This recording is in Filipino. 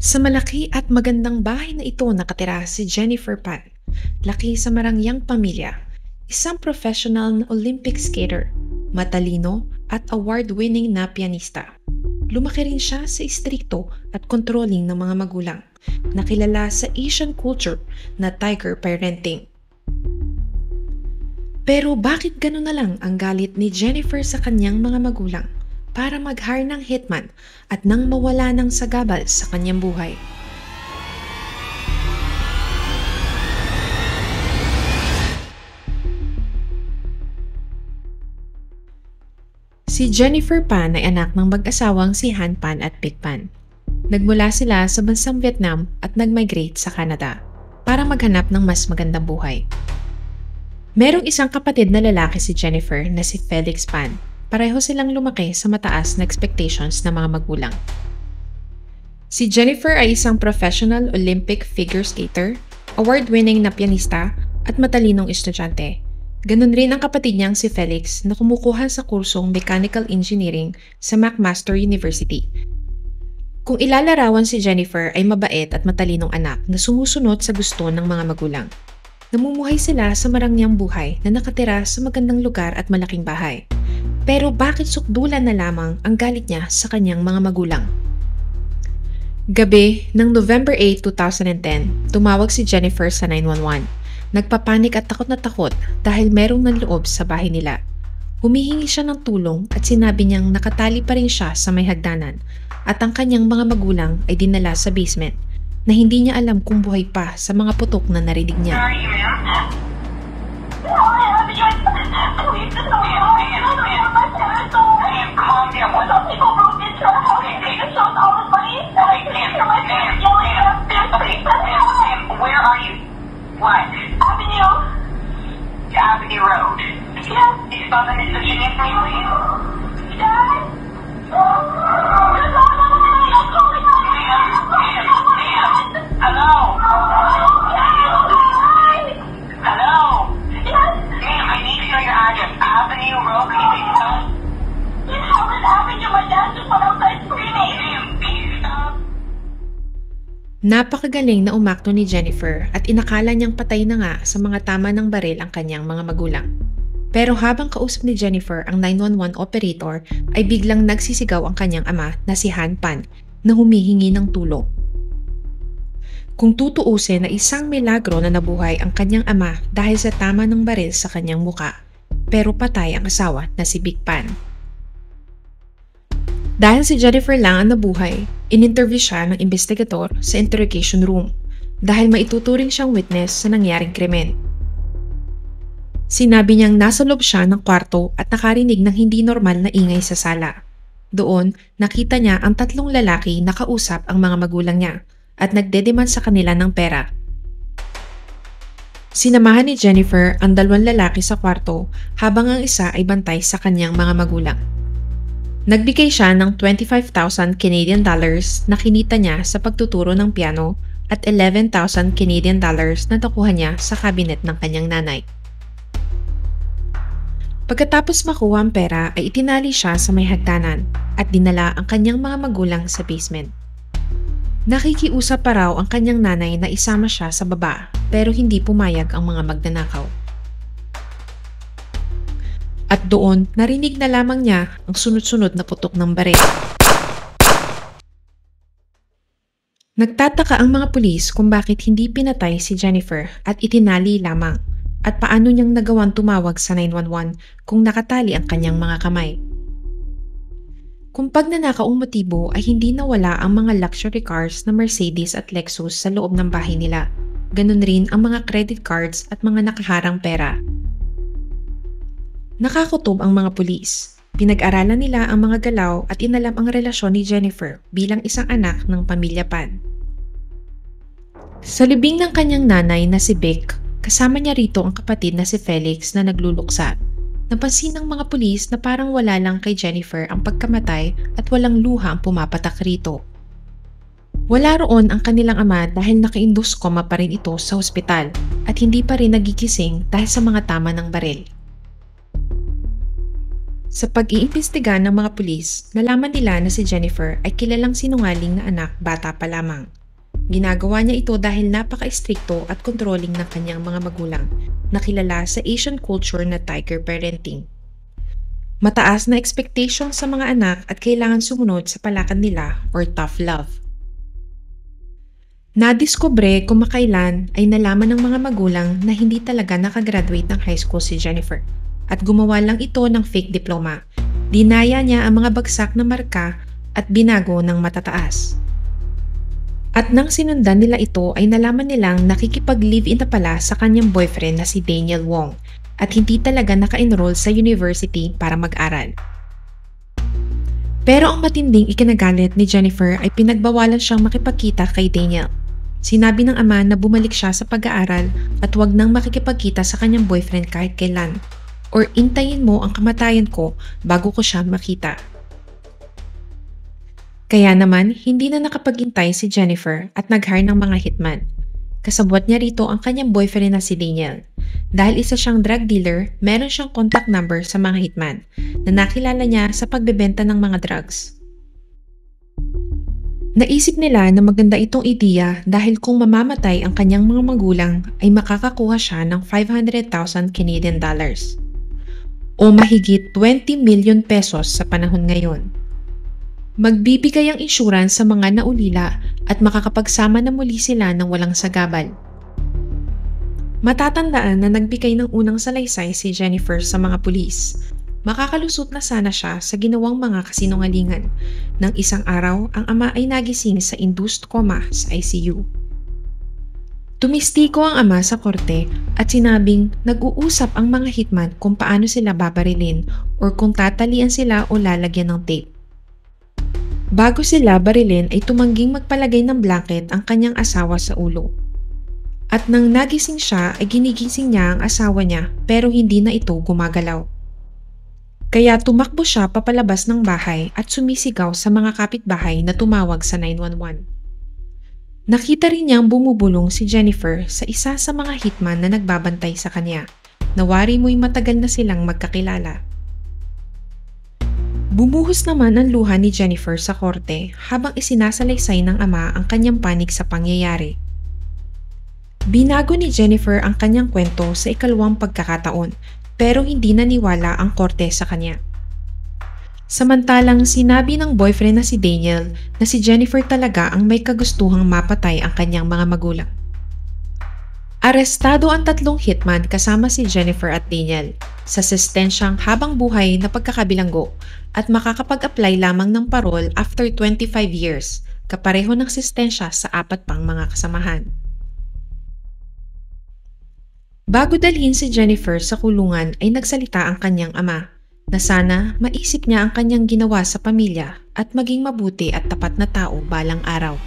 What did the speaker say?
Sa malaki at magandang bahay na ito nakatira si Jennifer Pan. Laki sa marangyang pamilya, isang professional na Olympic skater, matalino at award-winning na pianista. Lumaki rin siya sa istrikto at controlling ng mga magulang, nakilala sa Asian culture na tiger parenting. Pero bakit gano'n na lang ang galit ni Jennifer sa kanyang mga magulang para mag-hire ng hitman at nang mawala ng sagabal sa kanyang buhay? Si Jennifer Pan ay anak ng mag-asawang si Han Pan at Big Pan. Nagmula sila sa bansang Vietnam at nag-migrate sa Canada para maghanap ng mas magandang buhay. Merong isang kapatid na lalaki si Jennifer na si Felix Pan. Pareho silang lumaki sa mataas na expectations ng mga magulang. Si Jennifer ay isang professional Olympic figure skater, award-winning na pianista at matalinong estudyante. Ganun rin ang kapatid niyang si Felix na kumukuha sa kursong Mechanical Engineering sa McMaster University. Kung ilalarawan si Jennifer ay mabait at matalinong anak na sumusunod sa gusto ng mga magulang. Namumuhay sila sa marangyang buhay na nakatira sa magandang lugar at malaking bahay. Pero bakit sukdulan na lamang ang galit niya sa kanyang mga magulang? Gabi ng November 8, 2010, tumawag si Jennifer sa 911. Nagpapanik at takot na takot dahil merong nanloob sa bahay nila. Humihingi siya ng tulong at sinabi niyang nakatali pa rin siya sa may hagdanan at ang kanyang mga magulang ay dinala sa basement na hindi niya alam kung buhay pa sa mga putok na narinig niya. Where are you? What? Avenue. Avenue Road. Yes. You spell the Miss Virginia for me, please? Dad? Hello? Hello? Yes? Ma'am, I need to know your address. Avenue Road, can you please tell us? Yes, Howard Avenue. My dad just went outside screaming. Ma'am, can you stop? Napakagaling na umakto ni Jennifer at inakala niyang patay na nga sa mga tama ng baril ang kanyang mga magulang. Pero habang kausap ni Jennifer ang 911 operator ay biglang nagsisigaw ang kanyang ama na si Han Pan na humihingi ng tulong. Kung tutuusin na isang milagro na nabuhay ang kanyang ama dahil sa tama ng baril sa kanyang muka, pero patay ang asawa na si Big Pan. Dahil si Jennifer lang ang nabuhay, in-interview siya ng investigator sa interrogation room dahil maituturing siyang witness sa nangyaring krimen. Sinabi niyang nasa loob siya ng kwarto at nakarinig ng hindi normal na ingay sa sala. Doon, nakita niya ang tatlong lalaki na kausap ang mga magulang niya at nagdedemand sa kanila ng pera. Sinamahan ni Jennifer ang dalawang lalaki sa kwarto habang ang isa ay bantay sa kanyang mga magulang. Nagbigay siya ng 25,000 Canadian dollars na kinita niya sa pagtuturo ng piano at 11,000 Canadian dollars na nakuha niya sa cabinet ng kanyang nanay. Pagkatapos makuha ang pera ay itinali siya sa may hagdanan at dinala ang kanyang mga magulang sa basement. Nakikiusap pa raw ang kanyang nanay na isama siya sa baba pero hindi pumayag ang mga magnanakaw. At doon, narinig na lamang niya ang sunod-sunod na putok ng baril. Nagtataka ang mga pulis kung bakit hindi pinatay si Jennifer at itinali lamang at paano niyang nagawang tumawag sa 911 kung nakatali ang kanyang mga kamay. Kung pagnanakaw ang motibo ay hindi nawala ang mga luxury cars na Mercedes at Lexus sa loob ng bahay nila. Ganun rin ang mga credit cards at mga nakaharang pera. Nakakutob ang mga pulis. Pinag-aralan nila ang mga galaw at inalam ang relasyon ni Jennifer bilang isang anak ng pamilya Pan. Sa libing ng kanyang nanay na si Vic, kasama niya rito ang kapatid na si Felix na nagluluksa. Napansin ng mga pulis na parang wala lang kay Jennifer ang pagkamatay at walang luha ang pumapatak rito. Wala roon ang kanilang ama dahil naka-induced coma pa rin ito sa ospital at hindi pa rin nagigising dahil sa mga tama ng baril. Sa pag-iimbestiga ng mga pulis, nalaman nila na si Jennifer ay kilalang sinungaling na anak bata pa lamang. Ginagawa niya ito dahil napaka-istrikto at controlling ng kanyang mga magulang na kilala sa Asian culture na tiger parenting. Mataas na expectation sa mga anak at kailangan sumunod sa palakad nila or tough love. Nadiskubre kung makailan ay nalaman ng mga magulang na hindi talaga nakagraduate ng high school si Jennifer at gumawa lang ito ng fake diploma. Dinaya niya ang mga bagsak na marka at binago ng matataas. At nang sinundan nila ito ay nalaman nilang nakikipag-live-in na pala sa kanyang boyfriend na si Daniel Wong at hindi talaga naka-enroll sa university para mag-aral. Pero ang matinding ikinagalit ni Jennifer ay pinagbawalan siyang makipagkita kay Daniel. Sinabi ng ama na bumalik siya sa pag-aaral at huwag nang makikipagkita sa kanyang boyfriend kahit kailan or intayin mo ang kamatayan ko bago ko siya makita. Kaya naman, hindi na nakapaghintay si Jennifer at nag-hire ng mga hitman. Kasabwat niya rito ang kanyang boyfriend na si Daniel. Dahil isa siyang drug dealer, meron siyang contact number sa mga hitman na nakilala niya sa pagbebenta ng mga drugs. Naisip nila na maganda itong ideya dahil kung mamamatay ang kanyang mga magulang ay makakakuha siya ng 500,000 Canadian dollars o mahigit 20 million pesos sa panahon ngayon. Magbibigay ang insurance sa mga naulila at makakapagsama na muli sila ng walang sagabal. Matatandaan na nagbigay ng unang salaysay si Jennifer sa mga pulis. Makakalusot na sana siya sa ginawang mga kasinungalingan. Nang isang araw, ang ama ay nagising sa induced coma sa ICU. Tumistiko ang ama sa korte at sinabing nag-uusap ang mga hitman kung paano sila babarilin or kung tatalian sila o lalagyan ng tape. Bago sila barilin ay tumangging magpalagay ng blanket ang kanyang asawa sa ulo. At nang nagising siya ay ginigising niya ang asawa niya pero hindi na ito gumagalaw. Kaya tumakbo siya papalabas ng bahay at sumisigaw sa mga kapitbahay na tumawag sa 911. Nakita rin niyang bumubulong si Jennifer sa isa sa mga hitman na nagbabantay sa kanya. Nawari mo'y matagal na silang magkakilala. Bumuhos naman ang luha ni Jennifer sa korte habang isinasalaysay ng ama ang kanyang panig sa pangyayari. Binago ni Jennifer ang kanyang kwento sa ikalawang pagkakataon pero hindi naniwala ang korte sa kanya. Samantalang sinabi ng boyfriend na si Daniel na si Jennifer talaga ang may kagustuhang mapatay ang kanyang mga magulang. Arestado ang tatlong hitman kasama si Jennifer at Daniel sa sustensyang habang buhay na pagkakabilanggo at makakapag-apply lamang ng parol after 25 years, kapareho ng sistensya sa 4 pang mga kasamahan. Bago dalhin si Jennifer sa kulungan ay nagsalita ang kanyang ama na sana maisip niya ang kanyang ginawa sa pamilya at maging mabuti at tapat na tao balang araw.